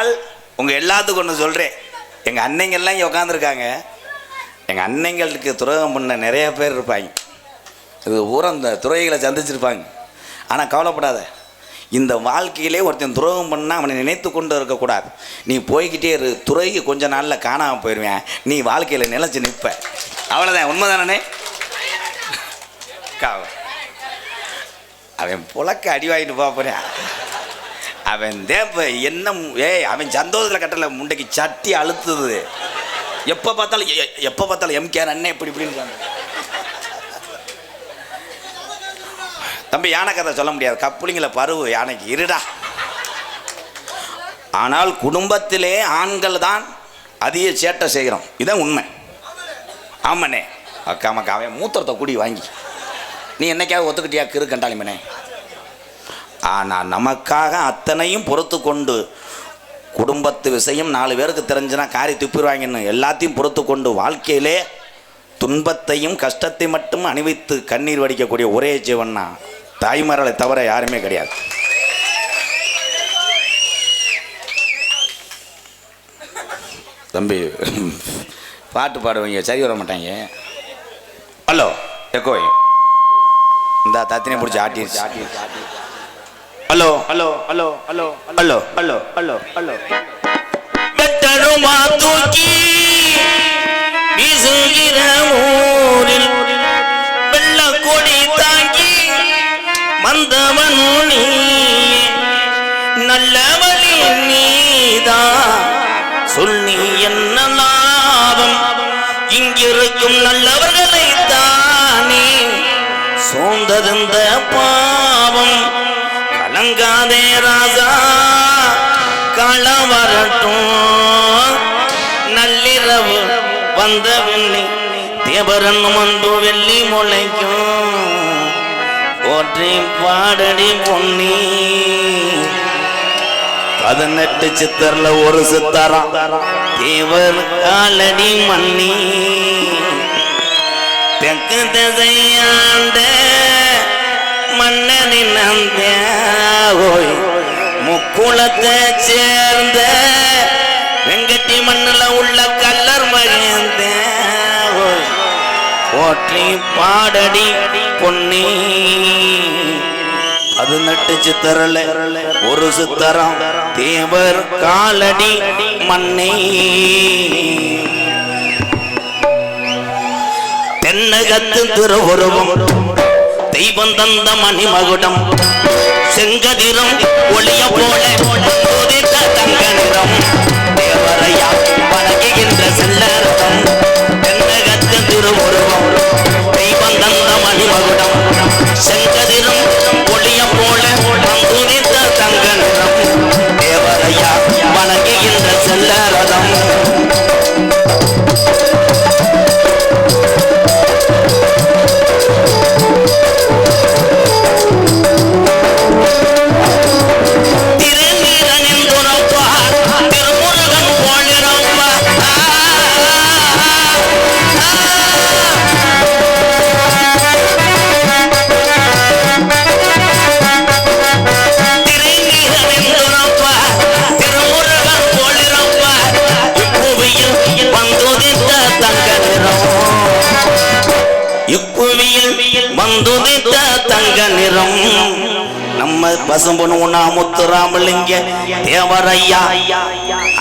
ஆனால் உங்கள் எல்லாத்துக்கும் ஒன்று சொல்கிறேன். எங்கள் அன்னைங்கள்லாம் இங்கே உட்காந்துருக்காங்க. எங்கள் அன்னைங்களுக்கு துரோகம் பண்ண நிறைய பேர் இருப்பாங்க. இது பூரா இந்த துறைகளை சந்திச்சிருப்பாங்க. ஆனால் கவலைப்படாத, இந்த வாழ்க்கையிலே ஒருத்தன் துரோகம் பண்ணால் அவனை நினைத்து கொண்டு இருக்கக்கூடாது. நீ போய்கிட்டே இரு, துறைக்கு கொஞ்ச நாளில் காணாமல் போயிடுவேன், நீ வாழ்க்கையில் நிலைச்சி நிற்ப. அவ்வளோதான். உண்மைதானே? அவன் புழக்க அடி வாங்கிட்டு போறேன். அவன் தேப்ப என்ன அவன் சந்தோஷத்தில் கட்டல முண்டைக்கு சட்டி அழுத்துது. எப்போ பார்த்தாலும் எம்கேஆர் அண்ணன் இப்படி இப்படின்னு தம்பி. யானை கதை சொல்ல முடியாது, கப்புளிங்களை பருவு யானைக்கு இருடா. ஆனால் குடும்பத்திலே ஆண்கள் தான் அதிக சேட்டை செய்கிறோம். இதுதான் உண்மை. ஆமாண்ணே. அக்காமக்கா அவன் மூத்திரத்தை கூடி வாங்கி நீ என்னைக்காவது ஒத்துக்கிட்டியா கிரு கண்டாலிமனே? ஆனால் நமக்காக அத்தனையும் பொறுத்து கொண்டு, குடும்பத்து விஷயம் 4 பேருக்கு தெரிஞ்சுனா காரி துப்பிடுவாங்கன்னு எல்லாத்தையும் பொறுத்து கொண்டு வாழ்க்கையிலே துன்பத்தையும் கஷ்டத்தை மட்டும் அணிவித்து கண்ணீர் வடிக்கக்கூடிய ஒரே ஜீவன்னா தாய்மார்களை தவிர யாருமே கிடையாது. தம்பி பாட்டு பாடுவீங்க சரி வர மாட்டாங்க. ஹலோ எக்கோ இந்த தத்தினை பிடிச்சி ஆட்டிடுச்சு. Hello hello hello hello hello hello hello hello வெட்டருமா தூக்கி வீசுகிற ஊரில் வெள்ள கொடி தாங்கி வந்தவன் நீ, நல்ல வழி நீதான் சொல்லி என்ன லாபம், இங்கிருக்கும் நல்லவர்களை தானே சோர்ந்ததுந்த பாவம். கலங்காதே ராஜா கள வரட்டும், நள்ளிரவு வந்த வெள்ளி தேவரன் வந்து வெள்ளி முளைக்கும், போற்றி பாடடி பொன்னி. 18 சித்தர்ல ஒரு சித்தரம் தேவர் காலடி மண்ணி. தெற்கு திசையாண்ட மன்னனின் அந்த முக்குளத்தை சேர்ந்த வெங்கட்டி மண்ணில் உள்ள கல்லர் மகிழ்ந்த போற்றி பாடடி பொன்னி. 18 சித்தரல ஒரு சித்தரம் தேவர் காலடி மண்ணே. தென்னகத்து திருவுருவம் தெய்வம் தந்த மணிமகுடம், செங்கதிரம் ஒளிய போல தங்க நிறம், தேவரையா வணங்குகின்ற செல்லரசம். தென்னகத்து திருவுருவம் தெய்வம் தந்த மணிமகுடம், செங்கதிரம் ஒளிய போல தங்க நிறம், தேவரையா வணங்குகின்ற செல்லரசம். வந்துதித்த தங்க நிறம் நம்ம பசும்பொண்ணு உண்ணா முத்துராமலிங்க தேவரையா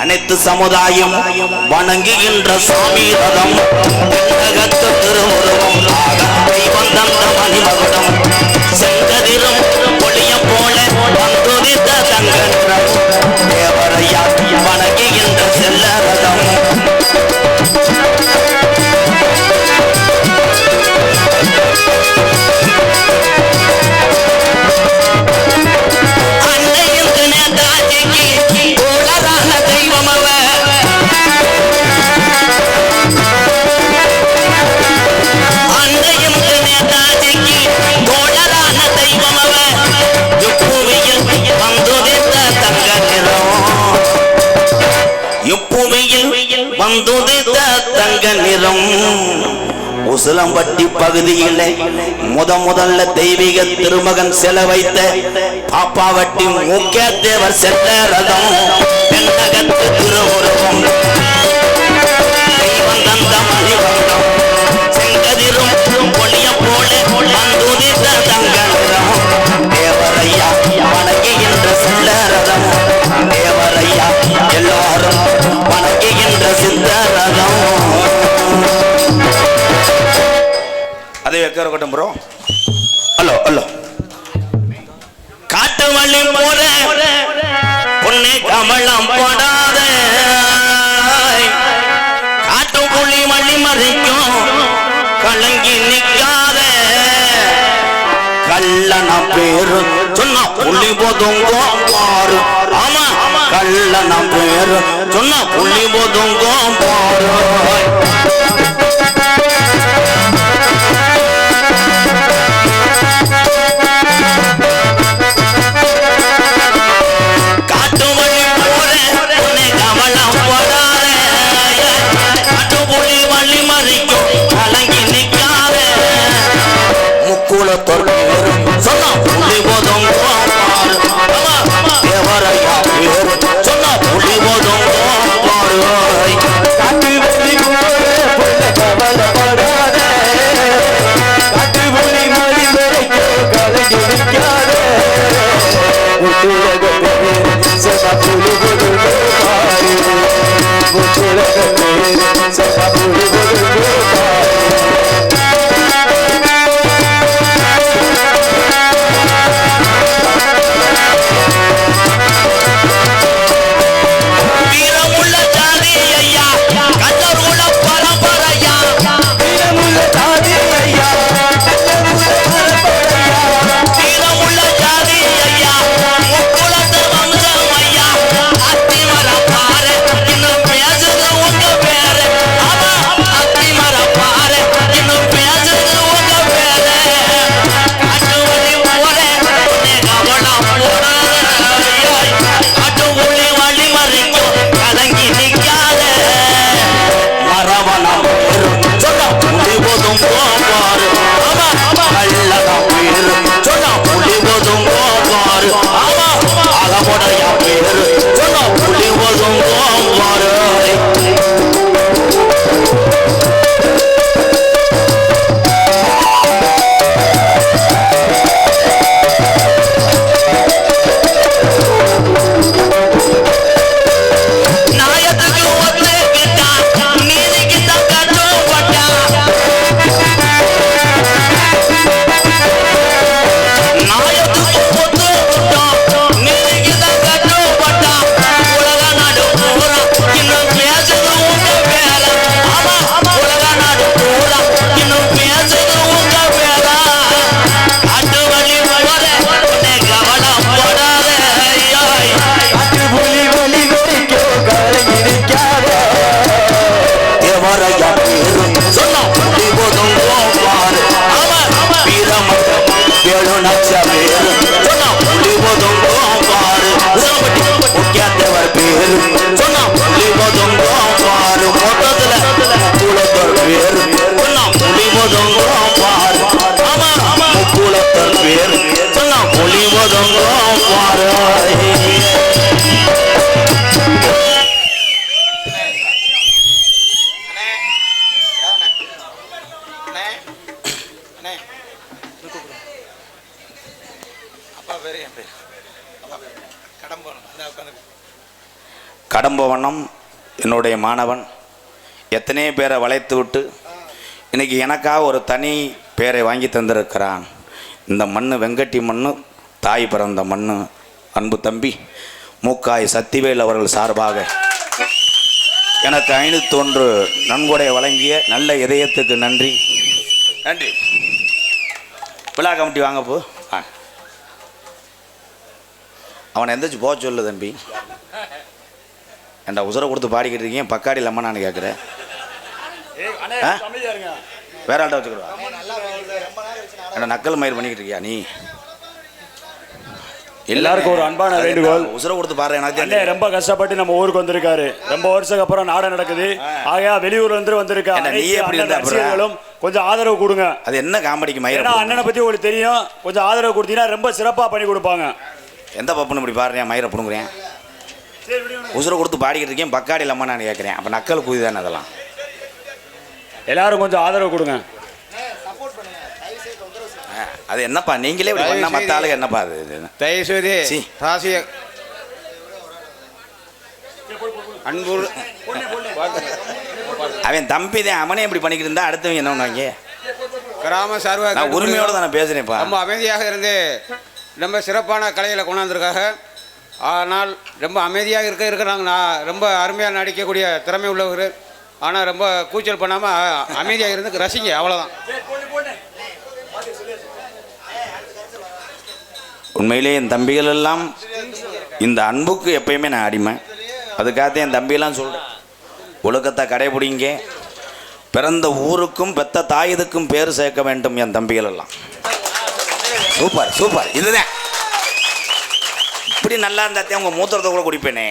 அனைத்து சமுதாயம் வணங்குகின்ற சாமி ரதம். தென்னகத்து திருவுருவம் தெய்வந்தந்த மணிமகுடம், செங்கதிரும் ஒளிய போல வந்துதித்த தங்க நிறம், தேவரையா வணங்குகின்ற செல்ல ரதம். வந்துதித்த தங்க நிறம். உசிலம்பட்டி பகுதியில் முதல்ல தெய்வீக திருமகன் செல வைத்த பாப்பாவட்டி முக்கிய தேவர் சென்ற ரதம். இருக்கட்டும் ப்ரோ. Hello hello. காட்டு வள்ளி போற பொண்ணு கமலம் போடாத, காட்டு புள்ளி வள்ளி மறைக்கும் கலங்கி நிற்காத, கல்லன பேரு சொன்ன புள்ளி போதுங்கோ பாரு. ஆமா கல்லன பேரு சொன்ன புள்ளி போதுங்கோ பாரு. சொன்னா புள்ளி போதும் தேவரையா பேரு சொன்னா புள்ளி போதும் பாரு. காட்டு புள்ளி கவலைப்படாத, காட்டு புள்ளி மொழி வரைக்கும் கலங்கி நிற்காத, சொன்னா புள்ளி போதும் பாரு. சொன்னா புள்ளி போதும் பாரு. கடம்பவனம் என்னுடைய மாணவன் எத்தனை பேரை வளைத்து விட்டு இன்னைக்கு எனக்காக ஒரு தனி பேரை வாங்கி தந்திருக்கிறான். இந்த மண் வெங்கட்டி மண், தாய் பிறந்த மண். அன்பு தம்பி மூக்காய் சத்திவேல் அவர்கள் சார்பாக எனக்கு 501 நன்கொடை வழங்கிய நல்ல இதயத்துக்கு நன்றி. நன்றி. விழா கமிட்டி வாங்க போ. அவனை எந்திரிச்சு போக சொல்லு தம்பி. ஏன்டா உசுரை கொடுத்து பாடிக்கிட்டு இருக்கீங்க, பக்காடி இல்லாமல் நான் கேட்குறேன். வேற ஆள்கிட்ட வச்சுக்கிடுவா. ஏன்னா நக்கல் மயிர் பண்ணிக்கிட்டு இருக்கியா நீ? எல்லாருக்கும் ஒரு அன்பான வேண்டுகோள், உசுரை கொடுத்து பாரு. எனக்கு ரொம்ப கஷ்டப்பட்டு நம்ம ஊருக்கு வந்திருக்காரு. ரொம்ப வருஷத்துக்கு அப்புறம் நாடகம் நடக்குது. ஆகையா வெளியூர்ல இருந்து வந்திருக்காரு. கொஞ்சம் ஆதரவு கொடுங்க. அது என்ன காமெடிக்கு மயிர்? அண்ணனை பத்தி உங்களுக்கு தெரியும். கொஞ்சம் ஆதரவு கொடுத்தீங்கன்னா ரொம்ப சிறப்பா பண்ணி கொடுப்பாங்க. எந்த பப்புன்னு இப்படி பாருறேன், மயிரை புடுங்குறேன். உசுரை கொடுத்து பாடிக்கிட்டு இருக்கேன், பக்காடி இல்லாமல் நான் கேட்குறேன். அப்போ நக்கல் கூதி தானே அதெல்லாம். எல்லாரும் கொஞ்சம் ஆதரவு கொடுங்க. அது என்னப்பா நீங்களே இப்படி பண்ணா மற்ற ஆளுங்க என்னப்பா அது? தயவுசெய்து ராசிய அன்பு அவன் தம்பி தான், அவனே இப்படி பண்ணிக்கிட்டு இருந்தா அடுத்தவங்க என்ன பண்ணுவாங்க? கிராம சார்பாக நான் உரிமையோடு தான் பேசுகிறேன்ப்பா. ரொம்ப அமைதியாக இருந்து ரொம்ப சிறப்பான கலைகளை கொண்டாந்துருக்காங்க. ஆனால் ரொம்ப அமைதியாக இருக்கிறாங்க. நான் ரொம்ப அருமையாக நடிக்கக்கூடிய திறமை உள்ளவர். ஆனால் ரொம்ப கூச்சல் பண்ணாமல் அமைதியாக இருந்து ரசிங்க, அவ்வளோதான். உண்மையிலே என் தம்பிகள் எல்லாம் இந்த அன்புக்கு எப்பயுமே நான் அடிமை. அதுக்காக என் தம்பியெல்லாம் சொல்கிறேன், ஒழுக்கத்தை கடைபிடிங்க, பிறந்த ஊருக்கும் பெத்த தாயுதுக்கும் பேர் சேர்க்க வேண்டும் என் தம்பிகள் எல்லாம். Super super. இதுதான் இப்படி நல்லா இருந்தாத்தே உங்கள் மூத்திரத்தை கூட குடிப்பேனே.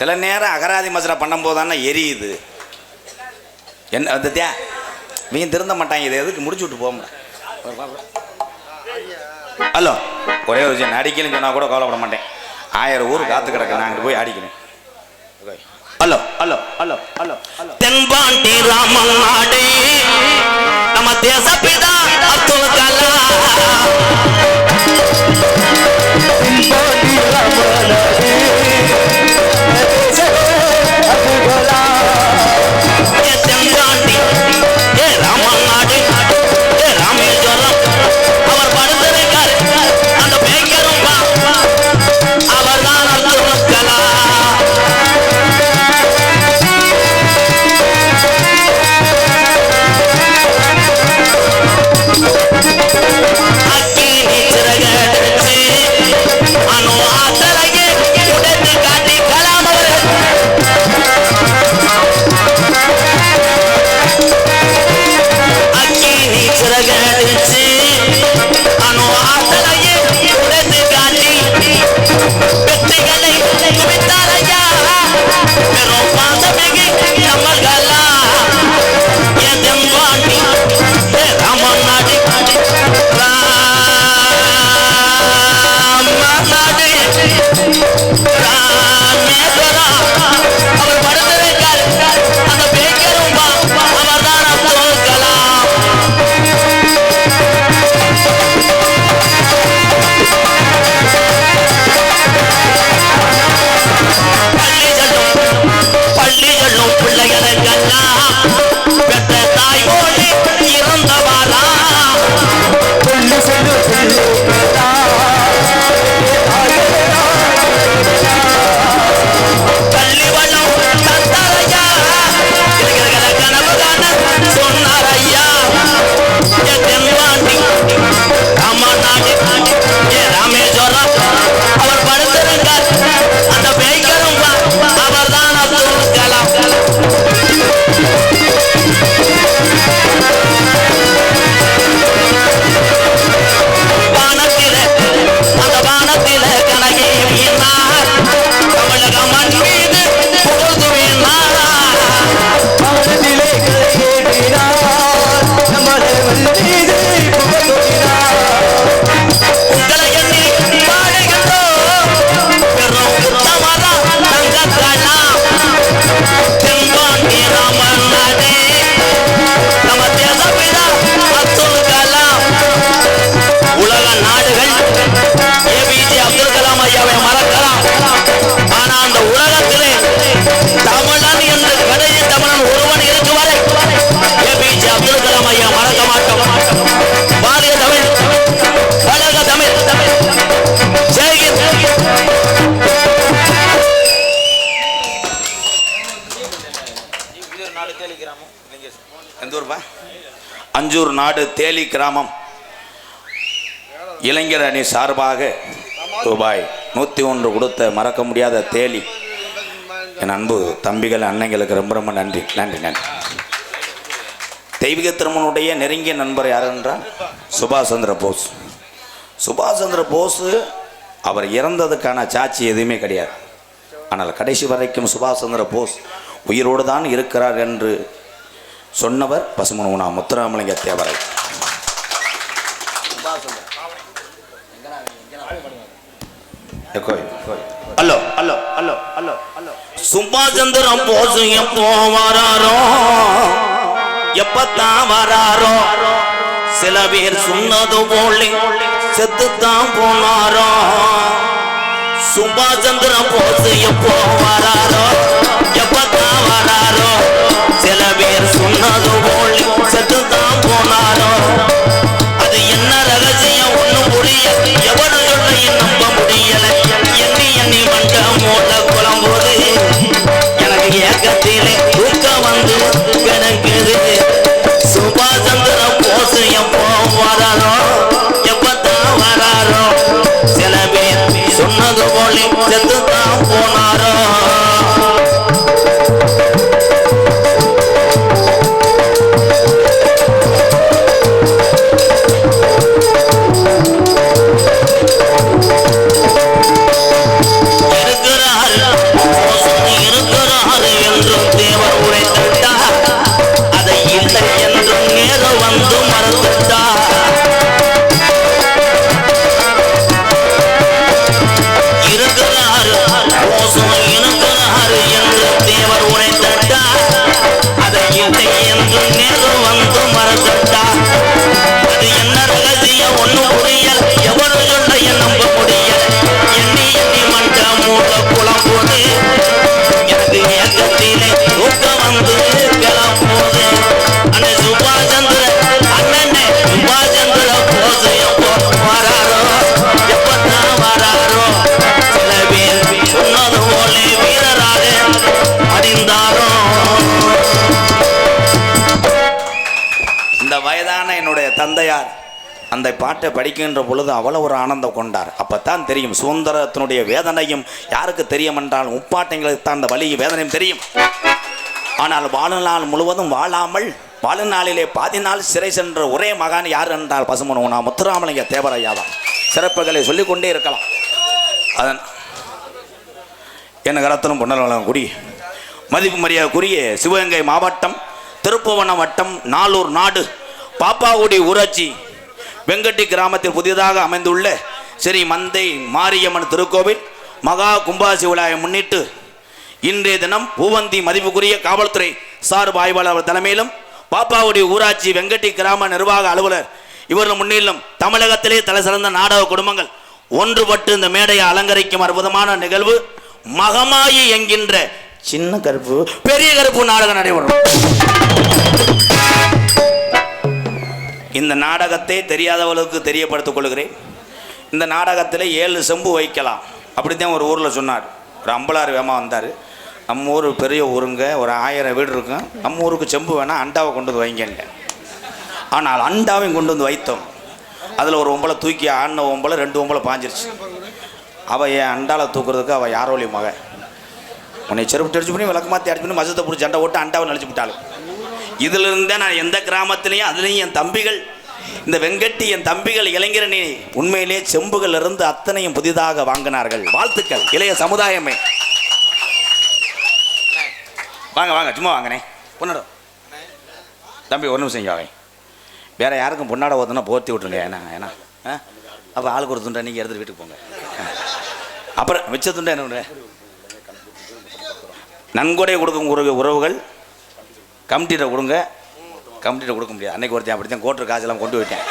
சில நேரம் அகராதி மசரா பண்ணும்போது தானே எரியுது என்ன வந்துத்தியா. நீங்க திருந்த மாட்டாங்க, இதை எதுக்கு முடிச்சு விட்டு போக. ஹலோ, ஒரே ஒரு விஷயம், அடிக்கலன்னு சொன்னால் கூட கவலைப்பட மாட்டேன். 1000 ஊர் காத்து கிடக்கு, நான் அங்கே போய் அடிக்கிறேன். Hello hello hello hello hello. தென்பாண்டி ராமன் நாடு நம்ம தேசப்பிதா அப்துல் கலாம். தென்பாண்டி ராமன் நாடு தென்பாண்டி ராமன் நாடு ராமேஸ்வரம் அவர் படுத்திருக்கார். அந்த பேக்கரும் அவர் தான் அப்துல் கலாம். அஞ்சூர் நாடு தேலி கிராமம் இளைஞர் அணி சார்பாக ரூபாய் 101 கொடுத்த மறக்க முடியாத தேலி என் அன்பு தம்பிகள் அன்னைங்களுக்கு ரொம்ப ரொம்ப நன்றி நன்றி நன்றி. தெய்வீக திருமனுடைய நெருங்கிய நண்பர் யார் என்றால் சுபாஷ் சந்திர போஸ். சுபாஷ் சந்திர போஸ் அவர் இறந்ததுக்கான சாட்சி எதுவுமே கிடையாது. ஆனால் கடைசி வரைக்கும் சுபாஷ் சந்திர போஸ் உயிரோடு தான் இருக்கிறார் என்று சொன்னவர் பசுமனூனா முத்துராமலிங்க தேவரை. Hello hello hello hello hello. சுபாஷ் சந்திர போஸ் எப்போ வராரோ, எப்பத்தான் வராரோ, சில பேர் சொன்னது போல செத்துத்தான் போனாரோ. சுபாஷ் சந்திர போஸ் எப்போ வராரோ, எப்பத்தான் வராரோ, சில பேர் சொன்னது போல செத்துத்தான் போனாரோ. தந்தையார் அந்த பாட்டை படிக்கின்ற பொழுது அவ்வளோ ஒரு ஆனந்தம் கொண்டார். அப்பத்தான் தெரியும் சுதந்திரத்தினுடைய வேதனையும் யாருக்கு தெரியும் என்றால் முப்பாட்டைங்களுக்கு தான் அந்த வலி வேதனையும் தெரியும். ஆனால் வாழ்நாள் முழுவதும் வாழாமல் வாழ்நாளிலே பாதி நாள் சிறை சென்ற ஒரே மகான் யார் என்றால் பசுமனோனா முத்துராமலிங்க தேவரையாதான். சிறப்புகளை சொல்லிக்கொண்டே இருக்கலாம். அதன் என்ன கரத்திலும் பொன்னல் குடி மதிப்பு மரியாதைக்குரிய சிவகங்கை மாவட்டம் திருப்புவனம் வட்டம் நாளூர் நாடு பாப்பாக்குடி ஊராட்சி வெங்கட்டி கிராமத்தில் புதிதாக அமைந்துள்ள ஸ்ரீ மந்தை மாரியம்மன் திருக்கோவில் மகா கும்பாசி விழாவை முன்னிட்டு இன்றைய தினம் பூவந்தி மதிப்புக்குரிய காவல்துறை சார்பு ஆய்வாளர் தலைமையிலும் பாப்பாக்குடி ஊராட்சி வெங்கட்டி கிராம நிர்வாக அலுவலர் இவர்கள் முன்னிலும் தமிழகத்திலே தலை சிறந்த நாடக குடும்பங்கள் ஒன்றுபட்டு இந்த மேடையை அலங்கரிக்கும் அற்புதமான நிகழ்வு மகமாயி என்கின்ற சின்ன கருப்பு பெரிய கருப்பு நாடகம் நடைபெறும். இந்த நாடகத்தை தெரியாதவர்களுக்கு தெரியப்படுத்திக் கொள்கிறேன். இந்த நாடகத்தில் 7 செம்பு வைக்கலாம் அப்படித்தான் ஒரு ஊரில் சொன்னார். ஒரு அம்பலார் வேமா வந்தார். நம்ம ஊர் பெரிய ஊருங்க, ஒரு 1000 வீடு இருக்கும். நம்ம ஊருக்கு செம்பு வேணால் அண்டாவை கொண்டு வந்து வைங்கன்ட்டேன். ஆனால் அண்டாவையும் கொண்டு வந்து வைத்தோம். அதில் ஒரு ஒம்பளை தூக்கி ஆடின ஒம்பளை 2 ஒம்பளை பாஞ்சிருச்சு. அவள் என் அண்டாவை தூக்குறதுக்கு அவள் யாரோலி மக உன்னை செருப்பு அடிச்சு பண்ணி விளக்கமாற்றி அடிச்சு பண்ணி மசத்தை பிடிச்சி சண்டை போட்டு அண்டாவை நினச்சி விட்டாலும். இதில் இருந்தே நான் எந்த கிராமத்திலையும் அதுலேயும் என் தம்பிகள் இந்த வெங்கட்டி என் தம்பிகள் இளைஞரணி உண்மையிலே செம்புகள் இருந்து அத்தனையும் புதிதாக வாங்கினார்கள். வாழ்த்துக்கள் இளைய சமுதாயமே. வாங்க வாங்க சும்மா வாங்கண்ணே பொண்ணாடம் தம்பி ஒரு நிமிஷம் இங்கே வாங்க. வேறு யாருக்கும் பொண்ணாட ஓத்துனா போர்த்தி விட்ருங்க. ஏன்னா அப்போ ஆளுக்கு ஒரு துண்டை நீங்கள் எடுத்துகிட்டு வீட்டுக்கு போங்க. அப்புறம் மிச்ச துண்டை என்ன பண்ணுறேன் நன்கொடை கொடுக்கும் உறவுகள் கமிட்டிகிட்ட கொடுங்க. கமிட்டிகிட்ட கொடுக்க முடியாது. அன்னைக்கு ஒருத்தன் அப்படித்தான் கோட்டர் காசெல்லாம் கொண்டு போயிட்டேன்.